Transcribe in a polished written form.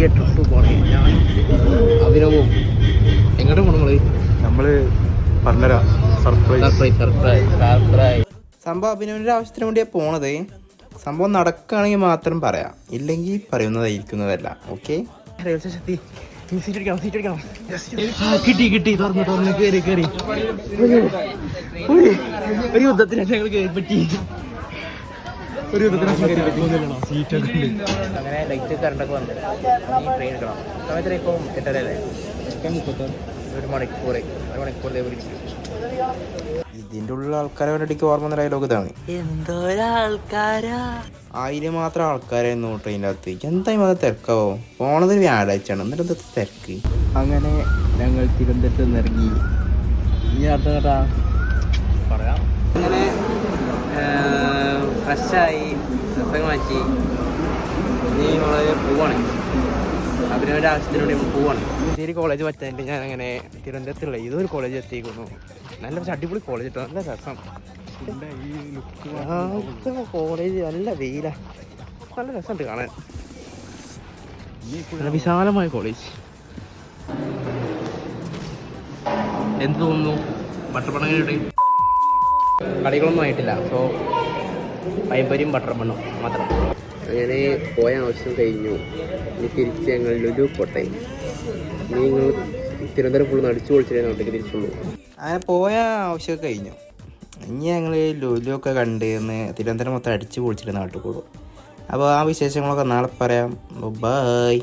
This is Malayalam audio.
വലിയ ട്രിപ്പ് പോണേ. ഞാൻ അഭിനവും എങ്ങോട്ട് പോകണം നമ്മൾ പറഞ്ഞുതരാം. സർപ്രൈസ്. സംഭവം അഭിനവിൻ്റെ ആവശ്യത്തിന് വേണ്ടിയാണ് പോണത്. സംഭവം നടക്കുകയാണെങ്കിൽ മാത്രം പറയാം, ഇല്ലെങ്കിൽ പറയുന്നതായിരിക്കുന്നതല്ല. Okay, railway സ്റ്റേഷനെത്തി. കിട്ടി തുറന്ന് കയറി ഒരു യുദ്ധത്തിന് ഞങ്ങൾ കയറി പറ്റി. അങ്ങനെ ലൈറ്റ് കറണ്ടൊക്കെ വന്നു. ട്രെയിൻ എടുക്കണം. സമയത്തിന് ഇപ്പം 8:30 ഒരു മണിക്കൂർ ഇതിൻ്റെ ഉള്ള ആൾക്കാരെ വേണ്ടിക്ക് ഓർമ്മ ഡയലോഗ് ഇതാണ്. എന്തോരാൾക്കാരാ, 1000 മാത്രം ആൾക്കാരായിരുന്നു ട്രെയിനിൻ്റെ അകത്ത്. എന്തായാലും അത് തിരക്കാവോ? പോണത് വ്യാഴാഴ്ചയാണ്, എന്നിട്ട് എന്താ തിരക്ക്? അങ്ങനെ ഞങ്ങൾ തിരുവനന്തപുരത്ത് നിന്ന് ഇറങ്ങി. ഇനി അടുത്ത പറയാം. അങ്ങനെ ഫ്രഷായി ഡ്രസ്സൊക്കെ മാറ്റി ഇനി വളരെ പോവാണ്. അഭിനവൻ്റെ ആവശ്യത്തിന് വേണ്ടി നമ്മൾ പോവാണ്. ശരി, കോളേജ് പറ്റാണ്ട് ഞാൻ അങ്ങനെ തിരുവനന്തപുരത്തുള്ള ഇതൊരു കോളേജ് എത്തിക്കുന്നു. നല്ല അടിപൊളി കോളേജ് കിട്ടും, നല്ല രസം. കോളേജ് നല്ല വെയില, നല്ല രസമുണ്ട് കാണാൻ. നല്ല വിശാലമായ കോളേജ്. എന്ത് തോന്നുന്നു? ബട്ടർ പണങ്ങളുടെ കടികളൊന്നും ആയിട്ടില്ല. സോ പയമ്പരിയും ബട്ടർ പണ്ണും മാത്രം. അങ്ങനെ പോയ ആവശ്യം കഴിഞ്ഞു. ഇനി തിരിച്ച് ഞങ്ങൾ ലുലു പോട്ടെ. ഇനി നിങ്ങൾ തിരുവനന്തപുരം ഫുള്ള് അടിച്ചു പൊളിച്ചിട്ടേ നാട്ടിലേക്ക് തിരിച്ചുള്ളൂ. അങ്ങനെ പോയ ആവശ്യമൊക്കെ കഴിഞ്ഞു. ഇനി ഞങ്ങൾ ലുലു ഒക്കെ കണ്ട് തിരുവനന്തപുരം മൊത്തം അടിച്ചു പൊളിച്ചിട്ട് നാട്ടിൽ കൂടും. അപ്പോൾ ആ വിശേഷങ്ങളൊക്കെ നാളെ പറയാം. ബൈ.